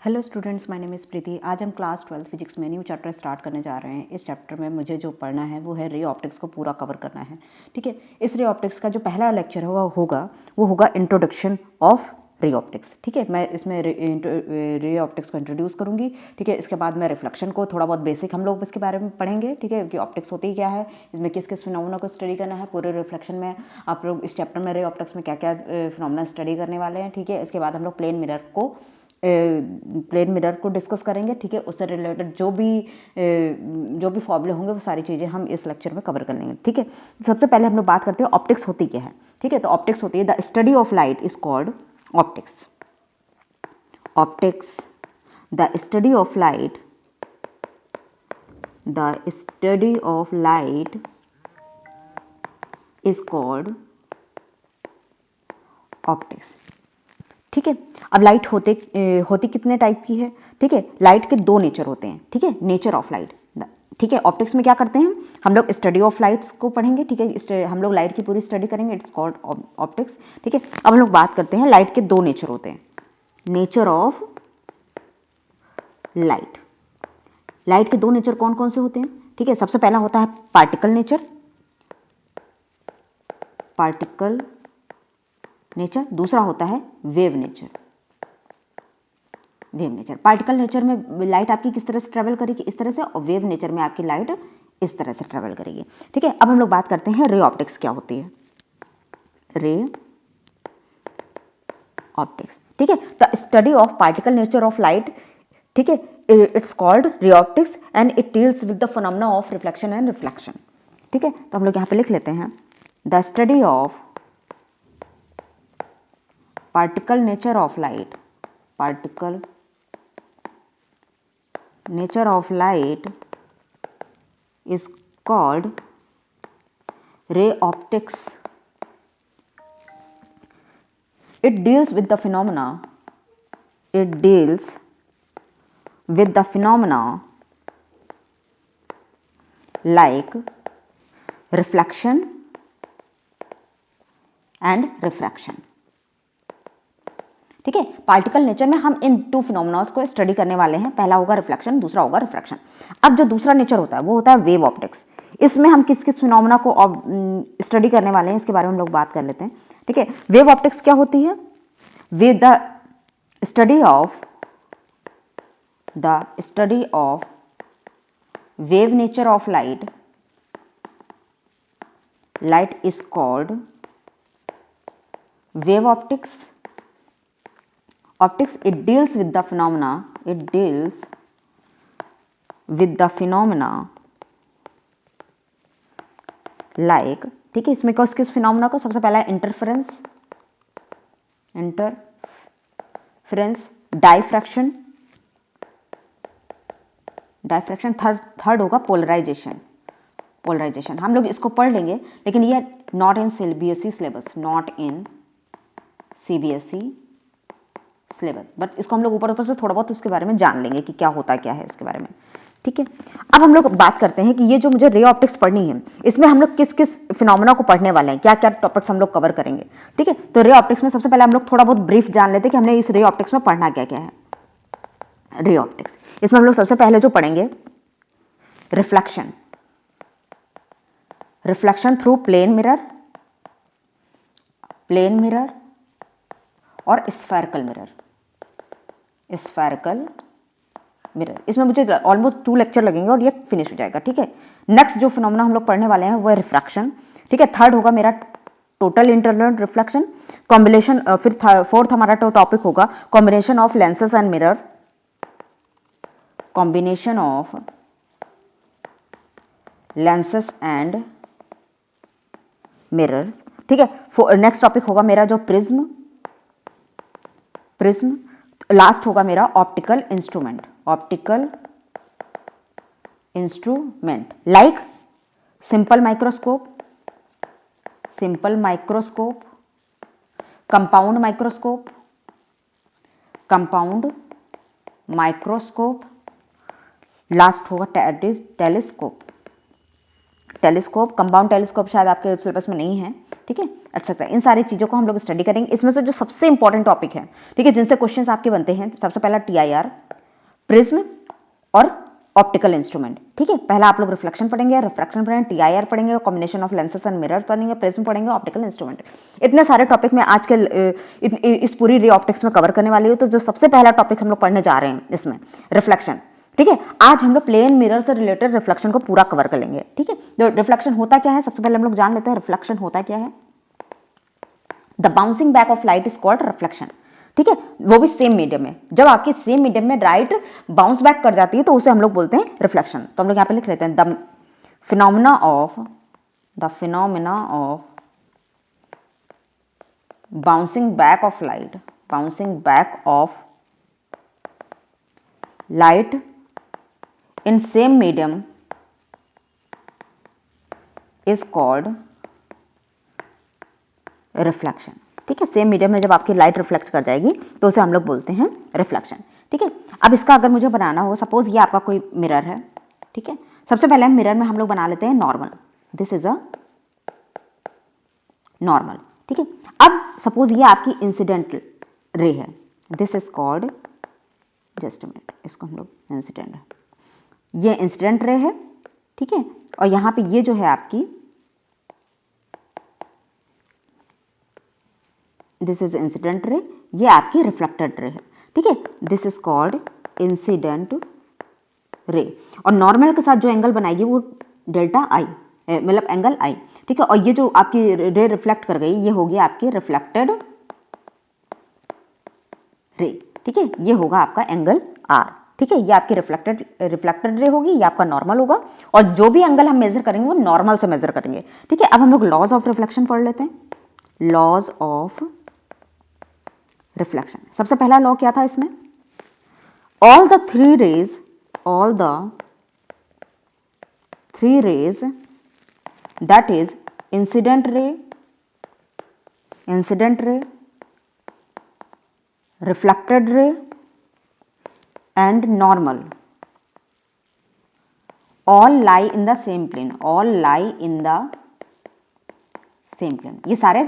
Hello students, my name is Preeti. आज हम class 12 physics में न्यू चैप्टर स्टार्ट करने जा रहे हैं। इस चैप्टर में मुझे जो पढ़ना है वो है रे ऑप्टिक्स को पूरा कवर करना है। ठीक है, इस रे ऑप्टिक्स का जो पहला लेक्चर वो होगा इंट्रोडक्शन ऑफ रे ऑप्टिक्स। ठीक है, मैं इसमें रे ऑप्टिक्स को इंट्रोड्यूस करूंगी। ठीक है, इसके बाद मैं रिफ्लेक्शन को थोड़ा बहुत बेसिक हम लोग इसके बारे में पढ़ेंगे। ठीक है, कि ऑप्टिक्स होती क्या है, इसमें किस किस फिनोमेना को स्टडी करना है। पूरे रिफ्लेक्शन में आप लोग इस चैप्टर में रे ऑप्टिक्स में क्या क्या फिनोमेना स्टडी करने वाले हैं। ठीक है, इसके बाद हम लोग प्लेन मिरर को डिस्कस करेंगे। ठीक है, उससे रिलेटेड जो भी फॉर्मूले होंगे वो सारी चीज़ें हम इस लेक्चर में कवर कर लेंगे। ठीक है, सबसे पहले हम लोग बात करते हैं ऑप्टिक्स होती क्या है। ठीक है, तो ऑप्टिक्स होती है the study of light is called optics. Optics, the study of light, the study of light is called optics. ठीक है, अब लाइट होती कितने टाइप की है। ठीक है, लाइट के दो नेचर होते हैं। ठीक है, नेचर ऑफ लाइट। ठीक है, ऑप्टिक्स में क्या करते हैं हम लोग स्टडी ऑफ लाइट्स को पढ़ेंगे। ठीक है, हम लोग लाइट की पूरी स्टडी करेंगे, इट्स कॉल्ड ऑप्टिक्स। ठीक है, अब हम लोग बात करते हैं लाइट के दो नेचर होते हैं। नेचर ऑफ लाइट, लाइट के दो नेचर कौन कौन से होते हैं। ठीक है, सबसे पहला होता है पार्टिकल नेचर। पार्टिकल नेचर, दूसरा होता है wave nature. Wave nature, particle nature में लाइट आपकी किस तरह से ट्रेवल करेगी, इस तरह से, और वेव नेचर में आपकी लाइट इस तरह से ट्रेवल करेगी। ठीक है, अब हम लोग बात करते हैं रे ऑप्टिक्स क्या होती है। रे ऑप्टिक्स, ठीक है, the study of particle nature of light. ठीक है, it's called ray optics and it deals with the phenomena of reflection and reflection. ठीक है, तो हम लोग यहाँ पे लिख लेते हैं the study of particle nature of light, particle nature of light is called ray optics. It deals with the phenomena, it deals with the phenomena like reflection and refraction. ठीक है, पार्टिकल नेचर में हम इन to फिनोमेनास को study करने वाले हैं। पहला होगा रिफ्लेक्शन, दूसरा होगा रिफ्रैक्शन। अब जो दूसरा नेचर होता है वो होता है वेव ऑप्टिक्स। इसमें हम किस किस फिनोमेना को स्टडी करने वाले हैं इसके बारे में हम लोग बात कर लेते हैं। ठीक है, वेव ऑप्टिक्स क्या होती है। The study of wave nature of light is called wave optics. Optics, it deals with the phenomena like, ठीक है, इसमें किस फिनोमेना को, सबसे पहला इंटरफेरेंस, डाइफ्रैक्शन, थर्ड होगा पोलराइजेशन। हम लोग इसको पढ़ लेंगे, लेकिन ये not in CBSE syllabus, syllabus, but इसको हम लोग ऊपर से थोड़ा बहुत उसके बारे में जान लेंगे कि क्या होता क्या है इसके बारे में। ठीक है, अब हम लोग बात करते हैं कि ये जो मुझे रे ऑप्टिक्स पढ़नी है, इसमें हम लोग किस किस फिनोमेना को पढ़ने वाले हैं, क्या क्या टॉपिक्स हम लोग कवर करेंगे। ठीक है, तो रे ऑप्टिक्स में सबसे पहले हम लोग थोड़ा बहुत ब्रीफ जान लेते हैं कि हमने इस रे ऑप्टिक्स में पढ़ना क्या क्या है। रे ऑप्टिक्स, इसमें हम लोग सबसे पहले जो पढ़ेंगे रिफ्लेक्शन थ्रू प्लेन मिरर और स्फेरिकल मिरर। इसमें मुझे ऑलमोस्ट 2 लेक्चर लगेंगे और ये फिनिश हो जाएगा। ठीक है, नेक्स्ट जो फिनोमेना हम लोग पढ़ने वाले हैं वो है रिफ्रैक्शन। ठीक है, थर्ड होगा मेरा टोटल इंटरनल रिफ्लेक्शन, कॉम्बिनेशन। फिर फोर्थ हमारा टॉपिक होगा combination of lenses and mirror, combination of lenses and mirrors. ठीक है, नेक्स्ट टॉपिक होगा मेरा जो प्रिज्म। लास्ट होगा मेरा optical instrument like simple microscope, compound microscope, last होगा टेलीस्कोप। कंपाउंड टेलीस्कोप शायद आपके सिलेबस में नहीं है, ठीक है, एक्सेट्रा। इन सारी चीज़ों को हम लोग स्टडी करेंगे। इसमें से जो सबसे इंपॉर्टेंट टॉपिक है, ठीक है, जिनसे क्वेश्चंस आपके बनते हैं, सबसे पहला TIR, प्रिज्म और ऑप्टिकल इंस्ट्रूमेंट। ठीक है, पहला आप लोग रिफ्लेक्शन पढ़ेंगे, रिफ्रैक्शन पढ़ेंगे, TIR पढ़ेंगे, combination of lenses and mirror पढ़ेंगे, प्रिज्म पढ़ेंगे, ऑप्टिकल इंस्ट्रूमेंट। इतने सारे टॉपिक में आज के इस पूरी रे ऑप्टिक्स में कवर करने वाली हूँ। तो जो सबसे पहला टॉपिक हम लोग पढ़ने जा रहे हैं इसमें, रिफ्लेक्शन। ठीक है, आज हम लोग प्लेन मिरर से रिलेटेड रिफ्लेक्शन को पूरा कवर कर लेंगे। ठीक है, तो रिफ्लेक्शन होता क्या है, सबसे पहले हम लोग जान लेते हैं रिफ्लेक्शन होता क्या है। The bouncing back of light is called reflection. ठीक है, वो भी सेम मीडियम में। जब आपकी सेम मीडियम में लाइट बाउंस बैक कर जाती है तो उसे हम लोग बोलते हैं रिफ्लेक्शन। तो हम लोग यहाँ पे लिख लेते हैं the phenomena of bouncing back of light in same medium is called reflection. ठीक है, सेम मीडियम में जब आपकी लाइट रिफ्लेक्ट कर जाएगी तो उसे हम लोग बोलते हैं रिफ्लेक्शन। ठीक है, अब इसका अगर मुझे बनाना हो, सपोज ये आपका कोई मिरर है। ठीक है, सबसे पहले मिरर में हम लोग बना लेते हैं normal. This is a normal. ठीक है, अब सपोज ये आपकी इंसिडेंट रे है। This is called, just a minute, इसको हम लोग इंसिडेंट, ये इंसिडेंट रे है। ठीक है, और यहाँ पे ये जो है आपकी, दिस इज इंसिडेंट रे, ये आपकी रिफ्लेक्टेड रे है। ठीक है, this is called incident ray. और नॉर्मल के साथ जो एंगल बनाएगी वो डेल्टा आई, मतलब एंगल आई। ठीक है, और ये जो आपकी रे रिफ्लेक्ट कर गई ये होगी आपकी रिफ्लेक्टेड रे। ठीक है, ये होगा आपका एंगल R। ठीक है, ये आपकी रिफ्लेक्टेड रे होगी, ये आपका नॉर्मल होगा। और जो भी एंगल हम मेजर करेंगे वो नॉर्मल से मेजर करेंगे। ठीक है, अब हम लोग लॉज ऑफ रिफ्लेक्शन पढ़ लेते हैं। लॉज ऑफ रिफ्लेक्शन, सबसे पहला लॉ क्या था इसमें, all the three rays that is incident ray, reflected ray and normal all lie in the same plane, ये सारे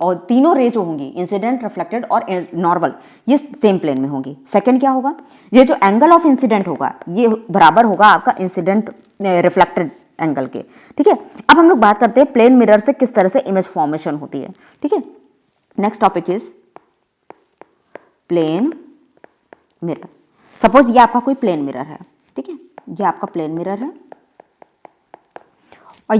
और तीनों रे जो होंगी, इंसिडेंट, रिफ्लेक्टेड और नॉर्मल, ये सेम प्लेन में होंगी। सेकंड क्या होगा, ये जो एंगल ऑफ इंसिडेंट होगा ये बराबर होगा आपका इंसिडेंट रिफ्लेक्टेड एंगल के। ठीक है, अब हम लोग बात करते हैं प्लेन मिरर से किस तरह से इमेज फॉर्मेशन होती है। ठीक है, next topic is plane mirror. Suppose ये आपका कोई प्लेन मिरर है। ठीक है, ये आपका प्लेन मिरर है और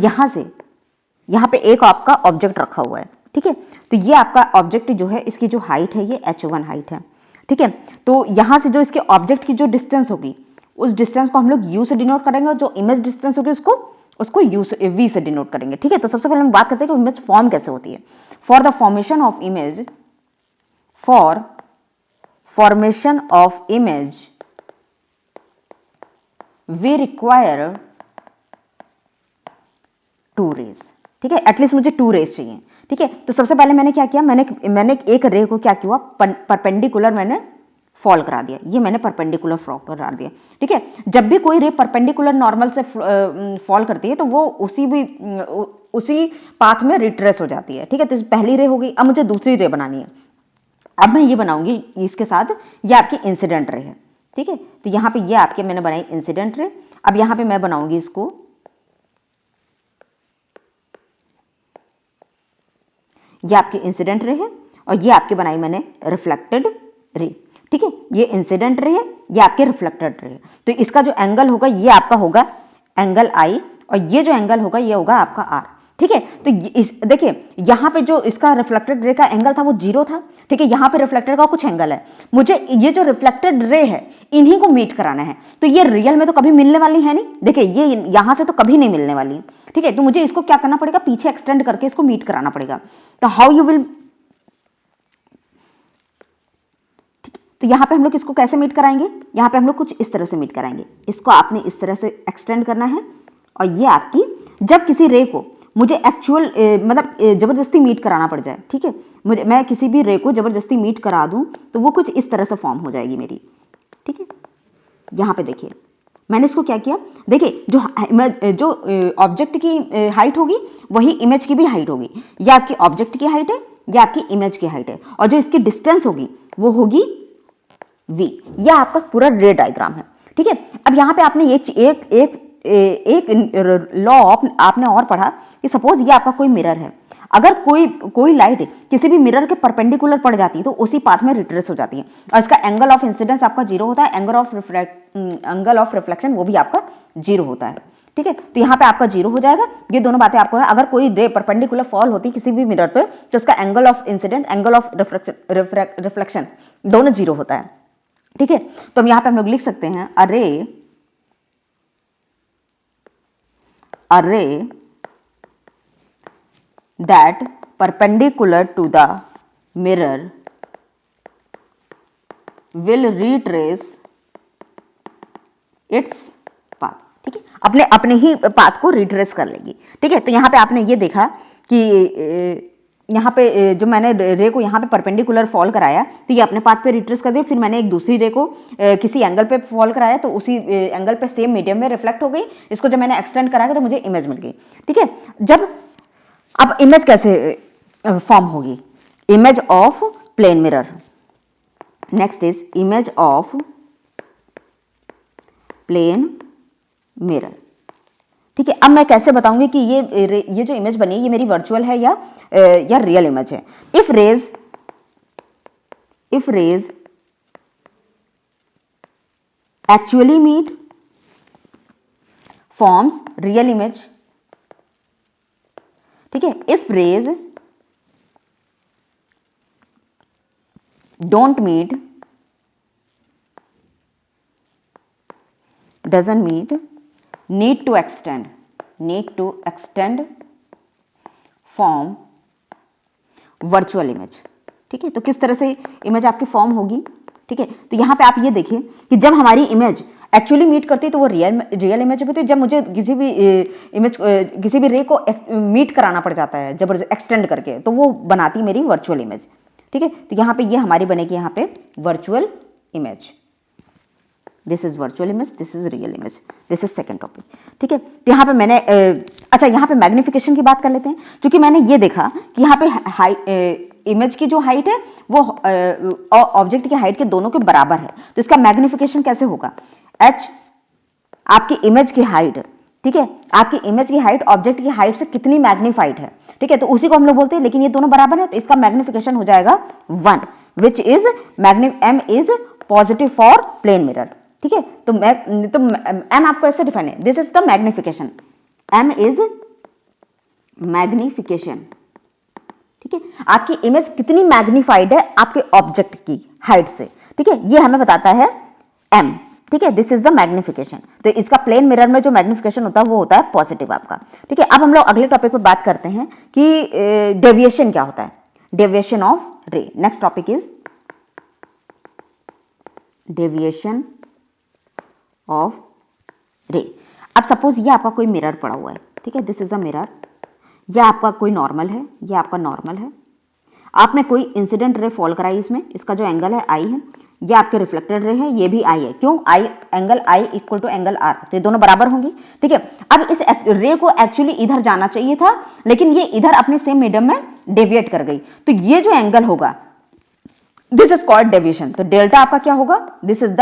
यहाँ पे एक आपका ऑब्जेक्ट रखा हुआ है। ठीक है, तो ये आपका ऑब्जेक्ट जो है, इसकी जो हाइट है ये h1 हाइट है। ठीक है, तो यहाँ से जो इसके ऑब्जेक्ट की जो डिस्टेंस होगी उस डिस्टेंस को हम लोग u से डिनोट करेंगे और जो इमेज डिस्टेंस होगी उसको v से डिनोट करेंगे। ठीक है, तो सबसे पहले हम बात करते हैं कि इमेज फॉर्म कैसे होती है। For the formation of image we require 2 rays. ठीक है, एटलीस्ट मुझे 2 रेज चाहिए। ठीक है, तो सबसे पहले मैंने क्या किया, मैंने एक रे को क्या किया, परपेंडिकुलर मैंने फॉल करा दिया। ये मैंने परपेंडिकुलर फॉल करा दिया। ठीक है, जब भी कोई रे परपेंडिकुलर नॉर्मल से फॉल करती है तो वो उसी पाथ में रिट्रेस हो जाती है। ठीक है, तो पहली रे हो गई। अब मुझे दूसरी रे बनानी है। अब मैं ये बनाऊंगी इसके साथ, ये आपकी इंसिडेंट रे है। ठीक है, तो यहाँ पे ये आपके मैंने बनाई इंसिडेंट रे। अब यहाँ पे मैं बनाऊंगी इसको, ये आपकी इंसिडेंट रे है और ये आपके बनाई मैंने रिफ्लेक्टेड रे। ठीक है, ये इंसिडेंट रे है, ये आपके रिफ्लेक्टेड रे है। तो इसका जो एंगल होगा ये आपका होगा एंगल आई और ये जो एंगल होगा ये होगा आपका आर। ठीक है, तो देखिए यहाँ पे जो इसका रिफ्लेक्टेड रे का एंगल था वो 0 था। ठीक है, यहाँ पे रिफ्लेक्टेड का कुछ एंगल है। मुझे ये जो रिफ्लेक्टेड रे है इन्हीं को मीट कराना है। तो ये रियल में तो कभी मिलने वाली है नहीं। देखिए ये यहाँ से तो कभी नहीं मिलने वाली। ठीक है, तो मुझे इसको क्या करना पड़ेगा, पीछे एक्सटेंड करके इसको मीट कराना पड़ेगा। तो हाउ यू विल, तो यहाँ पे हम लोग इसको कैसे मीट कराएंगे, यहाँ पे हम लोग कुछ इस तरह से मीट कराएंगे। इसको आपने इस तरह से एक्सटेंड करना है और ये आपकी, जब किसी रे को मुझे एक्चुअल मतलब जबरदस्ती मीट कराना पड़ जाए। ठीक है, मैं किसी भी रे को जबरदस्ती मीट करा दूं तो वो कुछ इस तरह से फॉर्म हो जाएगी मेरी। ठीक है, यहाँ पे देखिए मैंने इसको क्या किया, देखिए जो ऑब्जेक्ट की हाइट होगी वही इमेज की भी हाइट होगी। या आपकी ऑब्जेक्ट की हाइट है या आपकी इमेज की हाइट है, और जो इसकी डिस्टेंस होगी वो होगी v। यह आपका पूरा रे डायग्राम है, ठीक है। अब यहाँ पे आपने एक लॉ आपने और पढ़ा कि सपोज ये आपका कोई मिरर है, अगर कोई लाइट किसी भी मिरर के परपेंडिकुलर पड़ जाती है तो उसी पाथ में रिट्रेस हो जाती है, और इसका एंगल ऑफ इंसिडेंस आपका 0 होता है, एंगल ऑफ रिफ्लेक्शन वो भी आपका 0 होता है, ठीक है। तो यहाँ पे आपका 0 हो जाएगा। ये दोनों बातें आपको है। अगर कोई रे परपेंडिकुलर फॉल होती किसी भी मिरर पे तो उसका angle of incident, angle of reflection दोनों 0 होता है, ठीक है। तो हम यहाँ पे हम लोग लिख सकते हैं a ray that perpendicular to the mirror will retrace its path, ठीक है, अपने ही पाथ को रिट्रेस कर लेगी, ठीक है। तो यहाँ पे आपने ये देखा कि यहाँ पे जो मैंने रे को यहाँ पे परपेंडिकुलर फॉल कराया तो ये अपने पाथ पे रिट्रेस कर दिया, फिर मैंने एक दूसरी रे को किसी एंगल पे फॉल कराया तो उसी एंगल पे सेम मीडियम में रिफ्लेक्ट हो गई। इसको जब मैंने एक्सटेंड कराया तो मुझे इमेज मिल गई, ठीक है। अब इमेज कैसे फॉर्म होगी, image of plane mirror. Next is image of plane mirror, ठीक है। अब मैं कैसे बताऊंगी कि ये जो इमेज बनी ये मेरी वर्चुअल है या रियल इमेज है। If rays actually meet forms real image, ठीक है। If rays don't meet, doesn't meet, need to extend form virtual image, ठीक है। तो किस तरह से इमेज आपकी फॉर्म होगी, ठीक है। तो यहाँ पे आप ये देखिए कि जब हमारी इमेज एक्चुअली मीट करती है तो वो रियल इमेज होती है। जब मुझे किसी भी इमेज किसी भी रे को मीट कराना पड़ जाता है जब एक्सटेंड करके तो वो बनाती मेरी वर्चुअल इमेज, ठीक है। तो यहाँ पे ये हमारी बनेगी यहाँ पे virtual image. This is virtual image, this is real image, this is second topic, ठीक है। तो यहाँ पे मैंने अच्छा यहाँ पे मैग्निफिकेशन की बात कर लेते हैं, क्योंकि मैंने ये देखा कि यहाँ पे इमेज की जो हाइट है वो ऑब्जेक्ट की हाइट के दोनों के बराबर है। तो इसका मैग्निफिकेशन कैसे होगा, h आपकी इमेज की हाइट, ठीक है, आपकी इमेज की हाइट ऑब्जेक्ट की हाइट से कितनी मैग्नीफाइड है, ठीक है। तो उसी को हम लोग बोलते हैं, लेकिन ये दोनों बराबर है तो इसका मैग्निफिकेशन हो जाएगा 1, which is m is positive for plane mirror, ठीक है। तो m आपको ऐसे डिफाइन है, this is the magnification, m is magnification, ठीक है। आपकी इमेज कितनी मैग्नीफाइड है आपके ऑब्जेक्ट की हाइट से, ठीक है, ये हमें बताता है m, ठीक है। This is the magnification. तो इसका प्लेन मिरर में जो मैग्निफिकेशन होता है वो होता है पॉजिटिव आपका, ठीक है। अब हम लोग अगले टॉपिक पे बात करते हैं कि डेविएशन क्या होता है, डेविएशन ऑफ रे। Next topic is deviation of रे। अब सपोज ये आपका कोई मिरर पड़ा हुआ है, ठीक है, दिस इज अ मिरर, यह आपका कोई नॉर्मल है, यह आपका नॉर्मल है, आपने कोई इंसिडेंट रे फॉल कराई, इसमें इसका जो एंगल है आई है, ये आपके रिफ्लेक्टेड रे है, ये भी आई है, क्यों, i angle i equal to angle r, तो ये दोनों बराबर होंगी, ठीक है। अब इस रे को एक्चुअली इधर जाना चाहिए था लेकिन ये इधर अपने सेम मीडियम में डेविएट कर गई, तो ये जो एंगल होगा दिस इज कॉल्ड डेविएशन। तो डेल्टा आपका क्या होगा, दिस इज द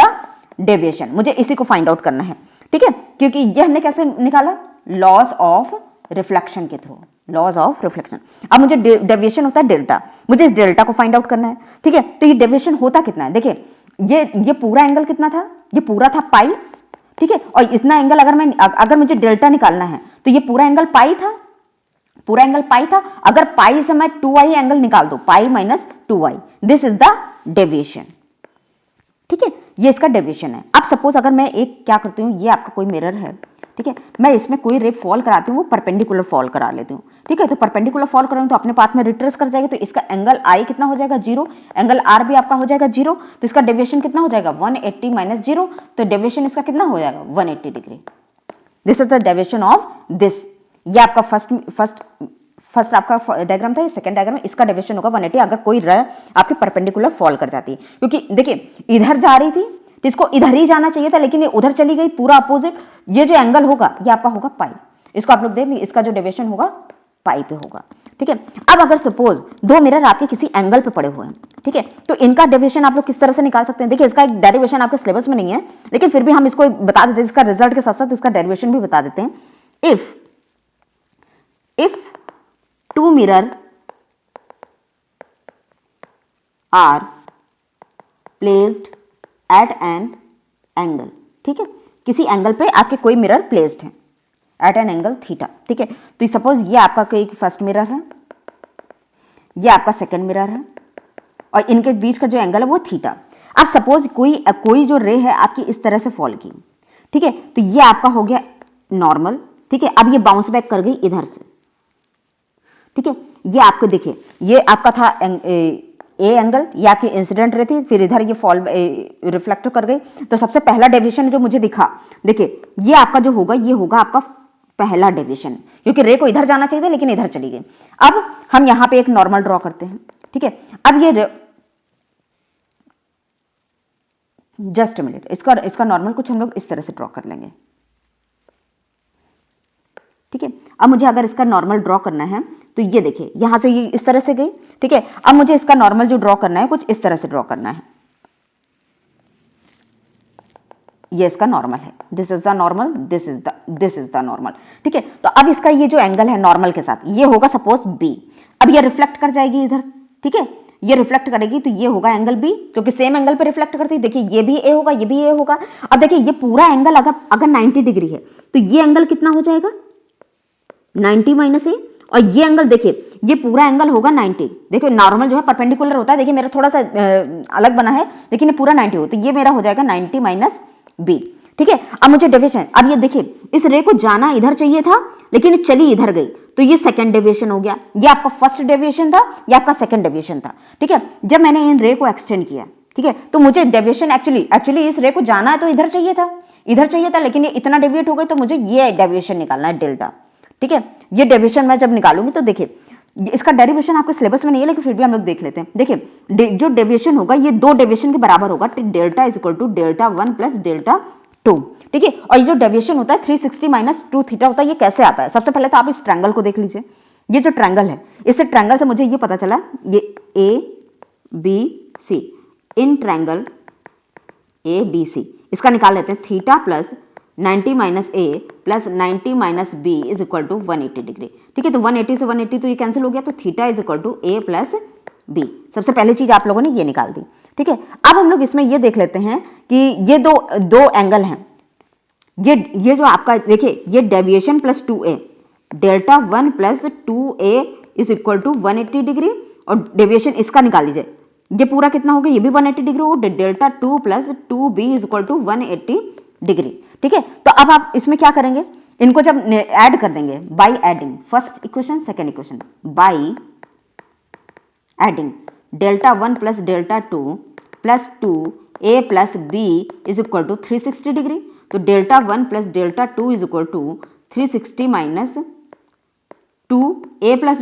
डेविएशन। मुझे इसी को फाइंड आउट करना है, ठीक है, क्योंकि ये हमने कैसे निकाला, लॉस ऑफ रिफ्लेक्शन के थ्रू, लॉस ऑफ रिफ्लेक्शन। अब मुझे डेविएशन होता है डेल्टा, मुझे इस डेल्टा को फाइंड आउट करना है, ठीक है। तो ये डेविएशन होता कितना है, देखिए ये पूरा एंगल कितना था, ये पूरा था पाई, ठीक है, और इतना एंगल अगर मुझे डेल्टा निकालना है तो ये पूरा एंगल पाई था, पूरा एंगल पाई था। अगर पाई से मैं 2i एंगल निकाल दो, pi minus 2i, this is the deviation, ठीक है, ये इसका डेविएशन है। अब सपोज अगर मैं एक क्या करती हूँ, ये आपका कोई मिरर है, ठीक है, मैं इसमें कोई रे फॉल कराती हूँ, वो परपेंडिकुलर फॉल करा लेती हूँ, ठीक है। तो परपेंडिकुलर फॉल करूँ तो अपने पाथ में रिट्रेस कर जाएगी, तो इसका एंगल आई कितना हो जाएगा 0, एंगल आर भी आपका हो जाएगा 0, तो इसका डेविएशन कितना हो जाएगा 180 माइनस 0, तो डेविएशन इसका कितना हो जाएगा 180 degree. This is the deviation of this. ये आपका फर्स्ट आपका डायग्राम था, ये सेकंड डायग्राम, इसका डेविएशन होगा 180 अगर कोई रे आपके परपेंडिकुलर फॉल कर जाती है, क्योंकि देखिए इधर जा रही थी तो इसको इधर ही जाना चाहिए था लेकिन ये उधर चली गई, पूरा अपोजिट। ये जो एंगल होगा ये आपका होगा पाई। इसको आप लोग देख लीजिए, इसका जो डेविएशन होगा पाई पे होगा, ठीक है। अब अगर सपोज दो मिरर आपके किसी एंगल पे पड़े हुए हैं, ठीक है, तो इनका डेविएशन आप लोग किस तरह से निकाल सकते हैं? देखिए इसका एक डेरिवेशन आपके सिलेबस में नहीं है, लेकिन फिर भी हम इसको बता देते हैं, इसका रिजल्ट के साथ साथ इसका डेरिवेशन भी बता देते हैं। If two mirror are placed at an angle, ठीक है, किसी एंगल पे आपके कोई मिरर प्लेस्ड है एट एन एंगल थीटा, ठीक है। तो सपोज ये आपका कोई फर्स्ट मिरर है, ये आपका सेकंड मिरर है, और इनके बीच का जो एंगल है वो थीटा। अब सपोज कोई जो रे है आपकी इस तरह से फॉल की, ठीक है, तो ये आपका हो गया नॉर्मल, ठीक है। अब ये बाउंस बैक कर गई इधर से, ठीक है। ये आपको देखिए, ये आपका था ए एंगल, या कि इंसिडेंट रे थी, फिर इधर ये फॉल रिफ्लेक्ट कर गई। तो सबसे पहला डेविएशन जो मुझे दिखा, देखिए ये आपका जो होगा ये होगा आपका पहला डेविएशन, क्योंकि रे को इधर जाना चाहिए था लेकिन इधर चली गई। अब हम यहां पे एक नॉर्मल ड्रॉ करते हैं, ठीक है। अब ये जस्ट मिनट, इसका नॉर्मल कुछ हम लोग इस तरह से ड्रॉ कर लेंगे, ठीक है। अब मुझे अगर इसका नॉर्मल ड्रॉ करना है तो ये देखिए यहां से ये इस तरह से गई, ठीक है। अब मुझे इसका नॉर्मल जो ड्रॉ करना है कुछ इस तरह से ड्रॉ करना है, ये इसका नॉर्मल है, this is the normal, this is the normal, ठीक है। तो अब इसका ये जो एंगल है नॉर्मल के साथ ये होगा सपोज बी। अब ये रिफ्लेक्ट कर जाएगी इधर, ठीक है, ये रिफ्लेक्ट करेगी तो ये होगा एंगल बी, क्योंकि सेम एंगल पे रिफ्लेक्ट करती है। देखिए ये भी ए होगा, ये भी ए होगा। अब देखिए ये पूरा एंगल अगर 90 डिग्री है तो ये एंगल कितना हो जाएगा 90 माइनस ए, और ये एंगल देखिए ये पूरा एंगल होगा 90। देखिए नॉर्मल जो है परपेंडिकुलर होता है, देखिए मेरा थोड़ा सा अलग बना है लेकिन ये पूरा 90 हो, तो ये मेरा हो जाएगा 90 माइनस बी, ठीक है। अब मुझे डेविएशन, अब ये देखिए इस रे को जाना इधर चाहिए था लेकिन चली इधर गई, तो ये सेकंड डेविएशन हो गया। ये आपका फर्स्ट डेविएशन था, ये आपका सेकंड डेविएशन था, ठीक है। जब मैंने इन रे को एक्सटेंड किया, ठीक है, तो मुझे डेविएशन एक्चुअली इस रे को जाना है तो इधर चाहिए था, लेकिन ये इतना डेविएट हो गई, तो मुझे ये डेविएशन निकालना है डेल्टा, ठीक है। ये डेविएशन मैं जब निकालूंगी तो देखिए इसका डेरिवेशन आपके सिलेबस में नहीं है लेकिन फिर भी हम लोग देख लेते हैं। देखिए जो डेविएशन होगा ये दो डेविएशन के बराबर होगा, delta is equal to delta 1 plus delta 2, ठीक है। और ये जो डेविएशन होता है 360 माइनस 2 थीटा होता है, ये कैसे आता है? सबसे पहले तो आप इस ट्रायंगल को देख लीजिए। ये जो ट्रायंगल है, इस ट्रायंगल से मुझे ये पता चला ये A B C, in triangle A B C इसका निकाल लेते हैं, theta plus 90 minus A plus 90 minus B is equal to 180 degree, ठीक है। तो 180 से 180 तो ये कैंसिल हो गया, तो theta is equal to A plus B. सबसे पहली चीज आप लोगों ने ये निकाल दी, ठीक है। अब हम लोग इसमें ये देख लेते हैं कि ये दो एंगल हैं, ये जो आपका देखिए ये deviation plus 2a, delta 1 plus 2a is equal to 180 degree, और डेविएशन इसका निकाल लीजिए, ये पूरा कितना हो गया, ये भी 180 डिग्री हो, delta 2 plus 2b is equal to 180 degree, ठीक है। तो अब आप इसमें क्या करेंगे, इनको जब ऐड कर देंगे by adding first equation second equation, by adding delta 1 plus delta 2 plus 2a plus b is equal to 360 degree. तो delta 1 plus delta 2 is equal to 360 minus 2a plus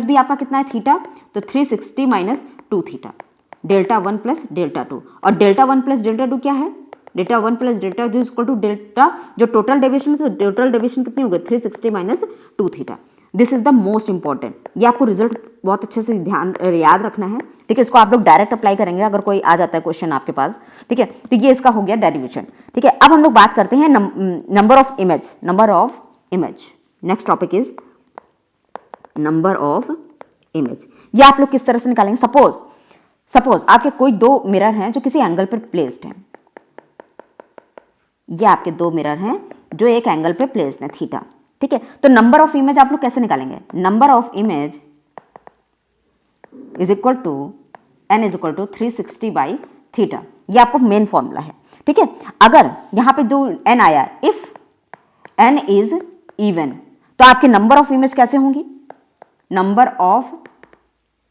b आपका कितना है थीटा, तो 360 minus 2 theta, delta 1 plus delta 2, और delta 1 plus delta 2 क्या है, delta 1 plus delta 2 is equal to delta जो total deviation है, तो टोटल डेविएशन कितनी हो गई 360 minus 2 theta. This is the most important, ये आपको रिजल्ट बहुत अच्छे से याद रखना है, ठीक है। इसको आप लोग डायरेक्ट अप्लाई करेंगे अगर कोई आ जाता है क्वेश्चन आपके पास, ठीक है। तो ये इसका हो गया डेरिवेशन, ठीक है। अब हम लोग बात करते हैं number of image. Next topic is number of image. ये आप लोग किस तरह से निकालेंगे, सपोज आपके कोई दो मिरर हैं जो किसी एंगल पर प्लेस्ड हैं, ये आपके दो मिरर हैं जो एक एंगल पे प्लेस्ड है थीटा, ठीक है। तो नंबर ऑफ इमेज आप लोग कैसे निकालेंगे, number of image is equal to n is equal to 360 by theta, ये आपको मेन फॉर्मूला है, ठीक है। अगर यहां पे दो n आया, इफ n इज इवन, तो आपके नंबर ऑफ इमेज कैसे होंगी, number of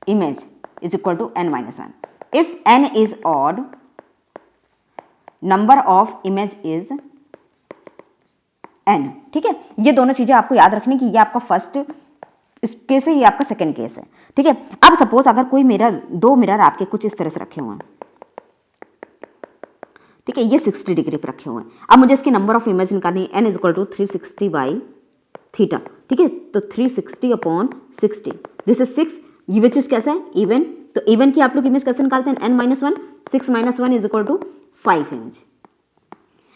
image is equal to n minus 1। If n is odd, number of image is n, ठीक है। ये दोनों चीजें आपको याद रखनी कि ये आपका फर्स्ट केस है, ये आपका सेकंड केस है, ठीक है। अब सपोज अगर कोई दो मिरर आपके कुछ इस तरह से रखे हुए हैं, ठीक है, ये 60 डिग्री पे रखे हुए हैं। अब मुझे इसकी नंबर ऑफ इमेज निकालनी है, n equal to 360 by theta, ठीक है, तो 360 अपॉन 60, दिस इज 6, ये विच इज कैसा है, इवन, तो इवन की आप लोग इमेज कैसे निकालते हैं, n minus 1, 6 minus 1 is equal to 5 image.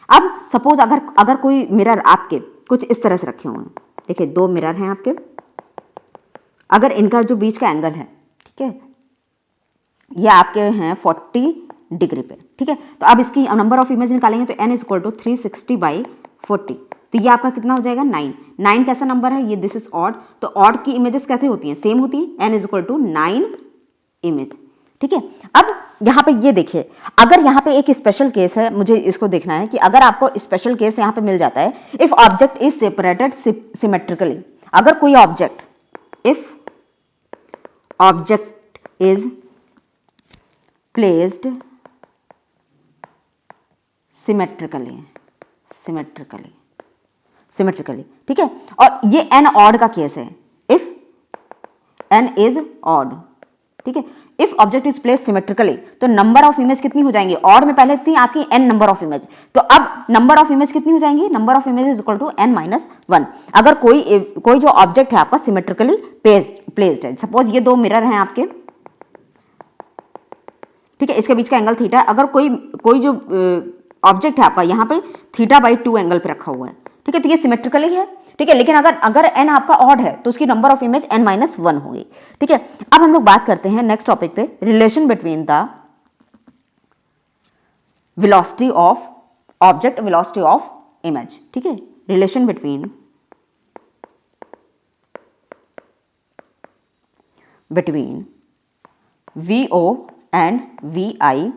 अब सपोज अगर कोई मिरर आपके कुछ इस तरह से रखे हुए हैं, देखिए 2 मिरर हैं आपके, अगर इनका जो बीच का एंगल है, ठीक है, ये आपके हैं 40 डिग्री पे, ठीक है, तो अब इसकी नंबर ऑफ इमेज निकालेंगे तो n is equal to 360 by 40, तो ये आपका कितना हो जाएगा 9, 9 कैसा नंबर है, ये दिस इज ऑड, तो ऑड की इमेजेस कैसे होती हैं, सेम होती हैं, n is equal to 9 image, ठीक है। अब यहाँ पे ये देखिए, अगर यहाँ पे एक स्पेशल केस है, मुझे इसको देखना है कि अगर आपको स्पेशल केस यहाँ पे मिल जाता है, if object is separated symmetrically, अगर कोई object, if object is placed symmetrically, ठीक है, और ये n ऑड का केस है, इफ n इज ऑड, ठीक है, if object is placed symmetrically, तो नंबर ऑफ इमेज कितनी हो जाएंगी, ऑड में पहले थी आपकी n नंबर ऑफ इमेज, तो अब नंबर ऑफ इमेज कितनी हो जाएंगी, number of image is equal to n minus 1। अगर कोई जो ऑब्जेक्ट है आपका सिमेट्रिकली प्लेस्ड है, सपोज ये 2 मिरर हैं आपके, ठीक है, इसके बीच का एंगल थीटा, अगर कोई जो ऑब्जेक्ट है आपका यहाँ पे थीटा बाई 2 एंगल पे रखा हुआ है, ठीक है, तो ये सिमेट्रिकली है, ठीक है, लेकिन अगर n आपका ऑड है तो उसकी number of image n minus 1 होगी, ठीक है। अब हम लोग बात करते हैं नेक्स्ट टॉपिक पे, relation between the velocity of object, velocity of image, ठीक है, relation between VO and VI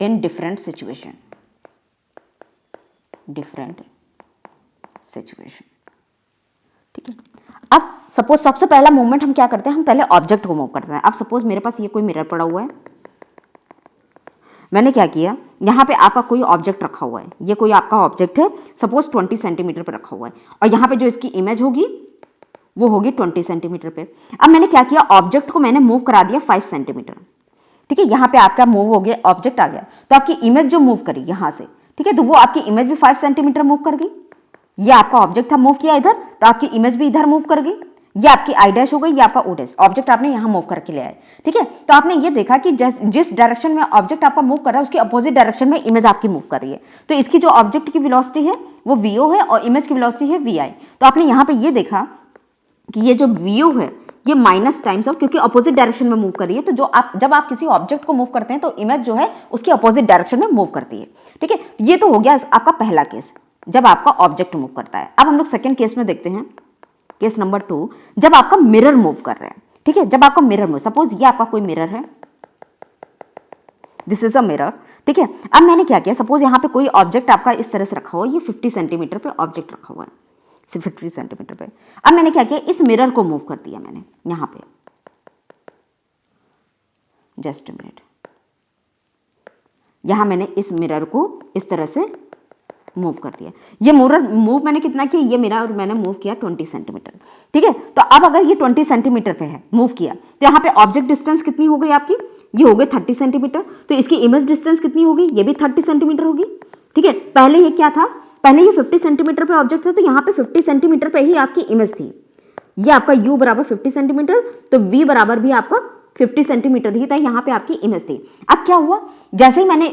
in different situation, ठीक है। अब सपोज सबसे पहला मूवमेंट हम क्या करते हैं, हम पहले ऑब्जेक्ट को मूव करते हैं। अब सपोज मेरे पास ये कोई मिरर पड़ा हुआ है, मैंने क्या किया, यहाँ पे आपका कोई ऑब्जेक्ट रखा हुआ है, ये कोई आपका ऑब्जेक्ट है, सपोज 20 सेंटीमीटर पे रखा हुआ है, और यहाँ पे जो इसकी इमेज होगी वो होगी 20 सेंटीमीटर पे। अब मैंने क्या किया, ऑब्जेक्ट को मैंने मूव करा दिया 5 सेंटीमीटर, ठीक है, यहाँ पे आपका मूव हो गया, ऑब्जेक्ट आ गया, तो आपकी इमेज जो मूव करी यहाँ से, ठीक है, तो वो आपकी इमेज भी 5 सेंटीमीटर मूव कर गई, ये आपका ऑब्जेक्ट था मूव किया इधर, तो आपकी इमेज भी इधर मूव कर गई, ये आपकी आई डैश हो गई, ये आपका ओ डैश, ऑब्जेक्ट आपने यहाँ मूव करके ले आए, ठीक है। तो आपने ये देखा कि जिस डायरेक्शन में ऑब्जेक्ट आपका मूव कर रहा है उसकी अपोजिट डायरेक्शन में इमेज आपकी मूव कर रही है, तो इसकी जो ऑब्जेक्ट की वेलोसिटी है वो VO है और इमेज की वेलोसिटी है VI। तो आपने यहाँ पे ये देखा कि ये जो VO है ये माइनस टाइम्स ऑफ, क्योंकि अपोजिट डायरेक्शन में मूव कर रही है, तो जब आप किसी ऑब्जेक्ट को मूव करते हैं तो इमेज जो है उसकी अपोजिट डायरेक्शन में मूव करती है, ठीक है। ये तो हो गया आपका पहला केस, जब आपका ऑब्जेक्ट मूव करता है। अब हम लोग सेकंड केस में देखते हैं, केस नंबर 2, जब आपका मिरर मूव कर रहा है, ठीक है, जब आपका मिरर मूव, सपोज ये आपका कोई मिरर है, दिस इज अ मिरर, ठीक है। अब मैंने क्या किया, सपोज यहाँ पे कोई ऑब्जेक्ट आपका इस तरह से रखा हुआ है, ये 50 सेंटीमीटर पे ऑब्जेक्ट रखा हुआ है, 50 सेंटीमीटर पे। अब मैंने क्या किया, इस मिरर को मूव कर दिया मैंने यहाँ पे, जस्ट अ मिनट, यहाँ मैंने इस मिरर को इस तरह से मूव कर दिया। ये मिरर मूव मैंने कितना किया, ये मिरर मैंने मूव किया 20 सेंटीमीटर, ठीक है। तो अब अगर ये 20 सेंटीमीटर पे है मूव किया, तो यहाँ पे ऑब्जेक्ट डिस्टेंस कितनी हो गई आपकी, ये हो गई 30 सेंटीमीटर, तो इसकी इमेज डिस्टेंस कितनी होगी, ये भी 30 सेंटीमीटर होगी, ठीक है। पहले ये क्या था, पहले ये 50 सेंटीमीटर पे ऑब्जेक्ट था, तो यहाँ पे 50 सेंटीमीटर पे ही आपकी इमेज थी, ये आपका u बराबर 50 सेंटीमीटर, तो v बराबर भी आपका 50 सेंटीमीटर ही था, यहाँ पे आपकी इमेज थी। अब क्या हुआ, जैसे ही मैंने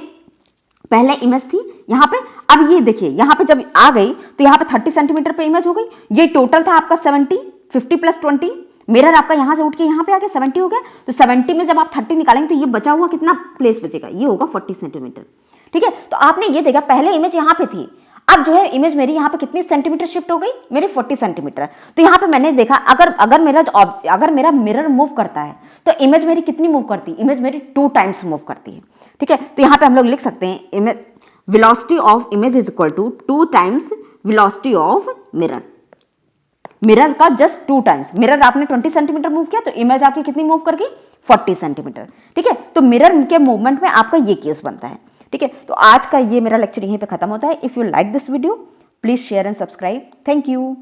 पहले इमेज थी यहाँ पे, अब ये देखिए यहाँ पे जब आ गई तो यहाँ पे 30 सेंटीमीटर पे इमेज हो गई, ये टोटल था आपका 70, 50 प्लस 20, मिरर आपका यहाँ से उठ के यहाँ पे आ गया 70 हो गया, तो 70 में जब आप 30 निकालेंगे तो ये बचा हुआ कितना प्लेस बचेगा, ये होगा 40 सेंटीमीटर, ठीक है। तो आपने ये देखा पहले इमेज यहाँ पे थी, अब जो है इमेज मेरी यहाँ पे कितनी सेंटीमीटर शिफ्ट हो गई, मेरी 40 सेंटीमीटर। तो यहाँ पे मैंने देखा अगर मेरा मिरर मूव करता है तो इमेज मेरी कितनी मूव करती है, इमेज मेरी 2 टाइम्स मूव करती है, ठीक है। तो यहाँ पे हम लोग लिख सकते हैं velocity of image is equal to 2 times velocity of mirror, mirror का जस्ट 2 टाइम्स, मिरर आपने 20 सेंटीमीटर मूव किया तो इमेज आपकी कितनी मूव कर गई 40 सेंटीमीटर, ठीक है। तो मिरर के मूवमेंट में आपका ये केस बनता है, ठीक है। तो आज का ये मेरा लेक्चर यहीं पे खत्म होता है। If you like this video please share and subscribe, thank you.